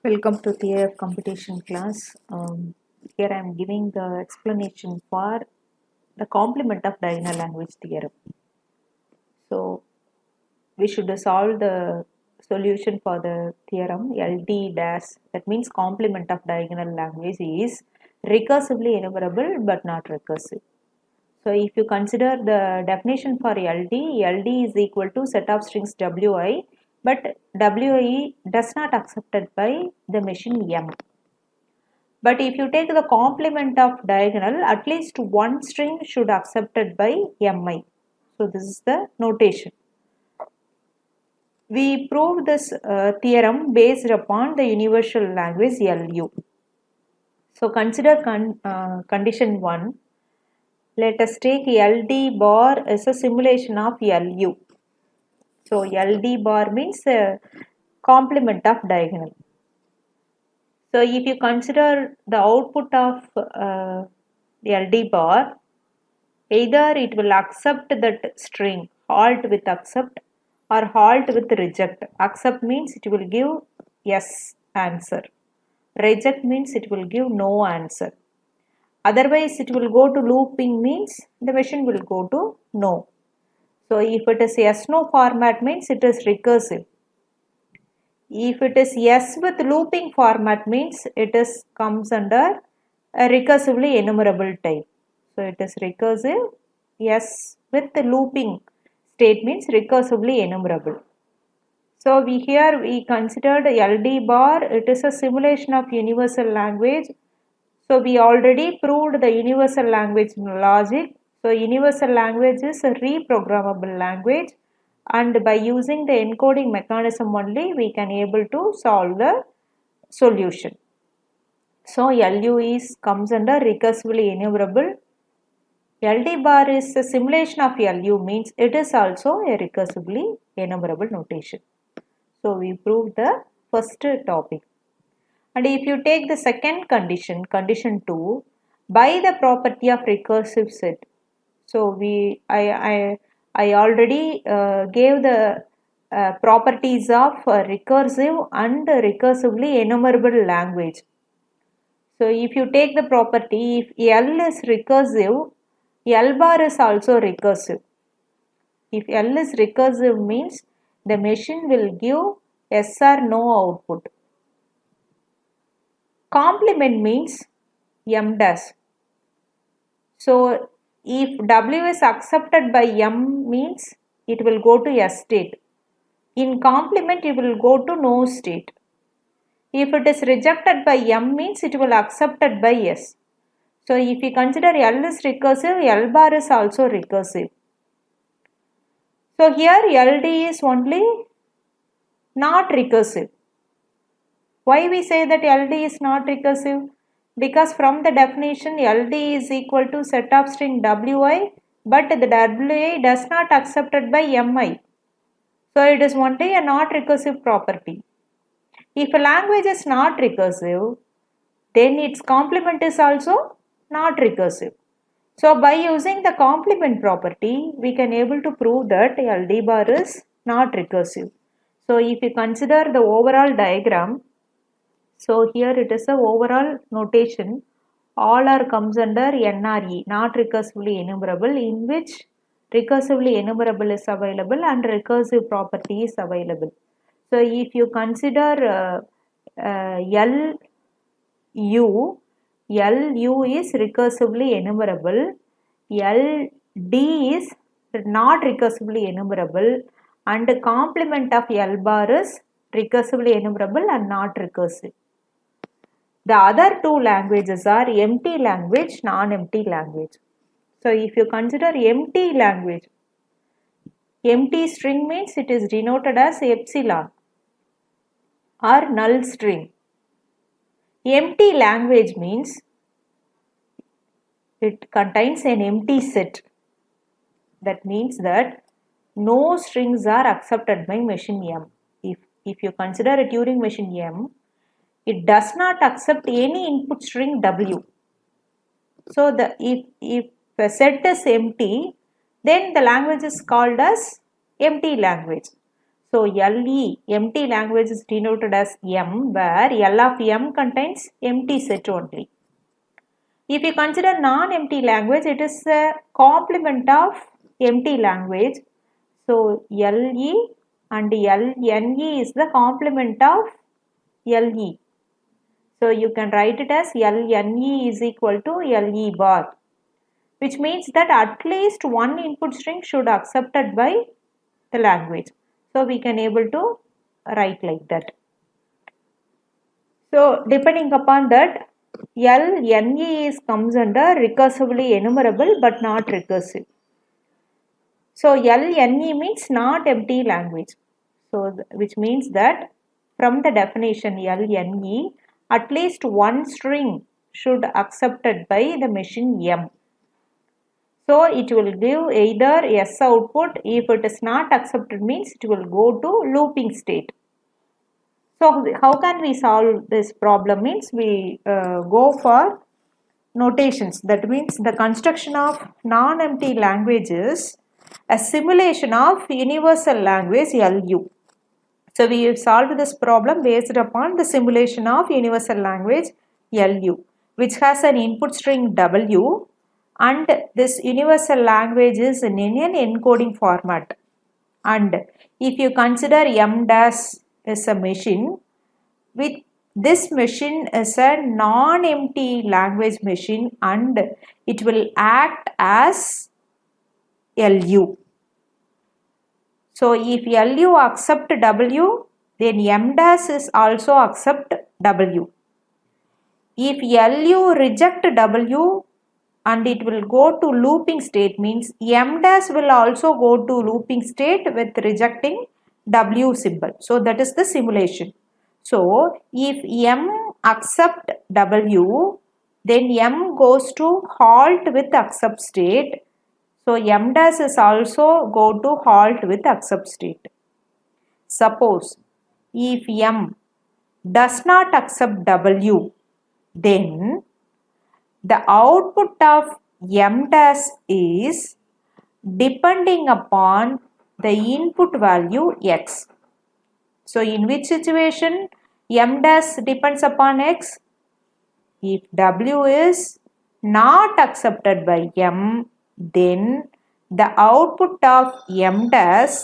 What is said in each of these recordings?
Welcome to Theory of Computation class. Here I am giving the explanation for the complement of diagonal language theorem. So we should solve the solution for the theorem LD dash, that means complement of diagonal language is recursively enumerable but not recursive. So if you consider the definition for LD is equal to set of strings Wi, but Wi does not accepted by the machine M. But if you take the complement of diagonal, at least one string should accepted by Mi. So this is the notation. We prove this theorem based upon the universal language LU. So consider condition 1. Let us take LD bar as a simulation of LU. So LD bar means complement of diagonal. So if you consider the output of the LD bar, either it will accept that string halt with accept or halt with reject. Accept means it will give yes answer. Reject means it will give no answer. Otherwise it will go to looping means the machine will go to no. So if it is yes no format means it is recursive. If it is yes with looping format means it is comes under a recursively enumerable type. So it is recursive. Yes with the looping state means recursively enumerable. So here we considered LD bar. It is a simulation of universal language. So we already proved the universal language logic. So universal language is a reprogrammable language, and by using the encoding mechanism only we can able to solve the solution. So LU comes under recursively enumerable. LD bar is a simulation of LU, means it is also a recursively enumerable notation. So we proved the first topic. And if you take the second condition, condition 2, by the property of recursive set. So I already gave the properties of recursive and recursively enumerable language. So if you take the property, if L is recursive, L bar is also recursive. If L is recursive means the machine will give yes or no output. Complement means M dash. So if W is accepted by M means it will go to S state. In complement it will go to no state. If it is rejected by M means it will accepted by S. So if we consider L is recursive, L bar is also recursive. So here LD is only not recursive. Why we say that LD is not recursive? Because from the definition LD is equal to set of string Wi, but the Wi does not accepted by Mi. So it is only a not recursive property. If a language is not recursive, then its complement is also not recursive. So by using the complement property, we can able to prove that LD bar is not recursive. So if you consider the overall diagram, so here it is a overall notation. All are comes under NRE, not recursively enumerable, in which recursively enumerable is available and recursive property is available. So if you consider LU is recursively enumerable, LD is not recursively enumerable, and the complement of L bar is recursively enumerable and not recursive. The other two languages are empty language, non-empty language. So if you consider empty language, empty string means it is denoted as epsilon or null string. Empty language means it contains an empty set. That means that no strings are accepted by machine M. If you consider a Turing machine M, it does not accept any input string W. So if a set is empty, then the language is called as empty language. So LE, empty language, is denoted as M, where L of M contains empty set only. If you consider non-empty language, it is a complement of empty language. So LE and LNE is the complement of LE. So you can write it as LNE is equal to LE bar, which means that at least one input string should be accepted by the language. So we can able to write like that. So depending upon that, LNE comes under recursively enumerable but not recursive. So LNE means not empty language. So which means that from the definition LNE, at least one string should accepted by the machine M. So it will give either S output. If it is not accepted, means it will go to looping state. So how can we solve this problem? Means we go for notations. That means the construction of non-empty language is a simulation of universal language LU. So we have solved this problem based upon the simulation of universal language LU, which has an input string W, and this universal language is in an encoding format. And if you consider M dash is a machine, with this machine is a non-empty language machine and it will act as LU. So if LU accept W, then M dash is also accept W. If LU reject W and it will go to looping state, means M dash will also go to looping state with rejecting W symbol. So that is the simulation. So if M accept W, then M goes to halt with accept state. So M dash is also go to halt with accept state. Suppose if M does not accept W, then the output of M dash is depending upon the input value X. So in which situation M dash depends upon X? If W is not accepted by M, then the output of M dash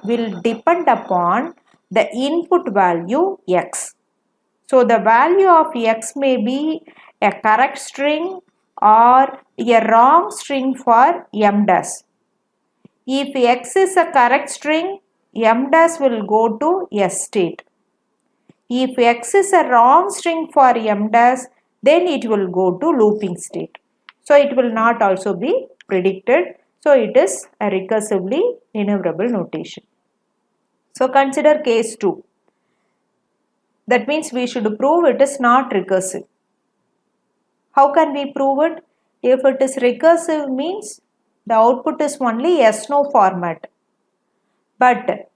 will depend upon the input value X. So the value of X may be a correct string or a wrong string for M dash. If X is a correct string, M dash will go to S state. If X is a wrong string for M dash, then it will go to looping state. So it will not also be predicted. So it is a recursively enumerable notation. So consider case 2. That means we should prove it is not recursive. How can we prove it? If it is recursive, means the output is only yes/no format. But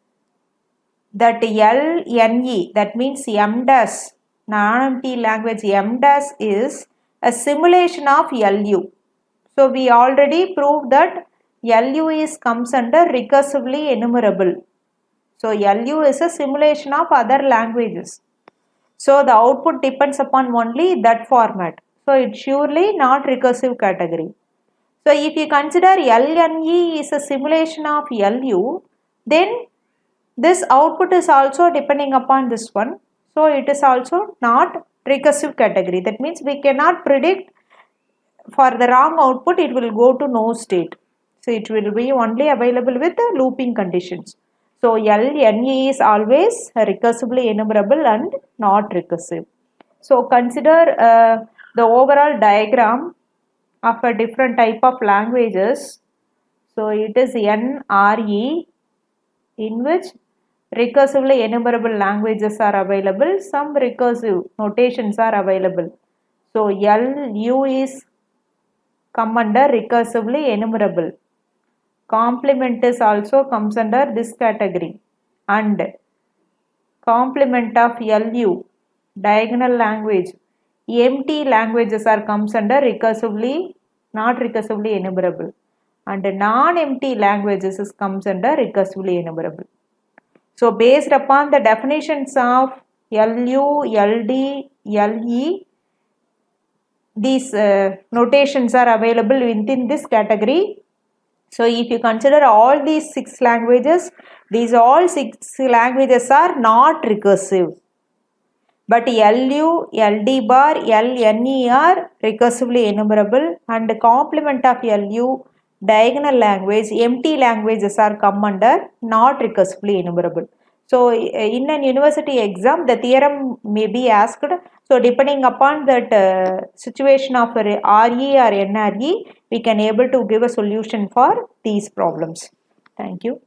that LNE, that means M dash, non-empty language M dash is a simulation of LU. So we already proved that LU comes under recursively enumerable. So LU is a simulation of other languages. So the output depends upon only that format. So it's surely not recursive category. So if you consider LNE is a simulation of LU, then this output is also depending upon this one. So it is also not recursive category. That means we cannot predict for the wrong output, it will go to no state. So it will be only available with the looping conditions. So LNE is always recursively enumerable and not recursive. So consider the overall diagram of a different type of languages. So it is NRE, in which recursively enumerable languages are available. Some recursive notations are available. So LU is come under recursively enumerable. Complement is also comes under this category, and complement of LU, diagonal language, empty languages are comes under recursively, not recursively enumerable, and non-empty languages is comes under recursively enumerable. So based upon the definitions of LU, LD, LE, these notations are available within this category. So if you consider all these 6 languages, these all 6 languages are not recursive. But LU, LD bar, LNE are recursively enumerable, and the complement of LU, diagonal language, empty languages are come under not recursively enumerable. So in an university exam, the theorem may be asked. So depending upon that situation of RE or NRE, we can able to give a solution for these problems. Thank you.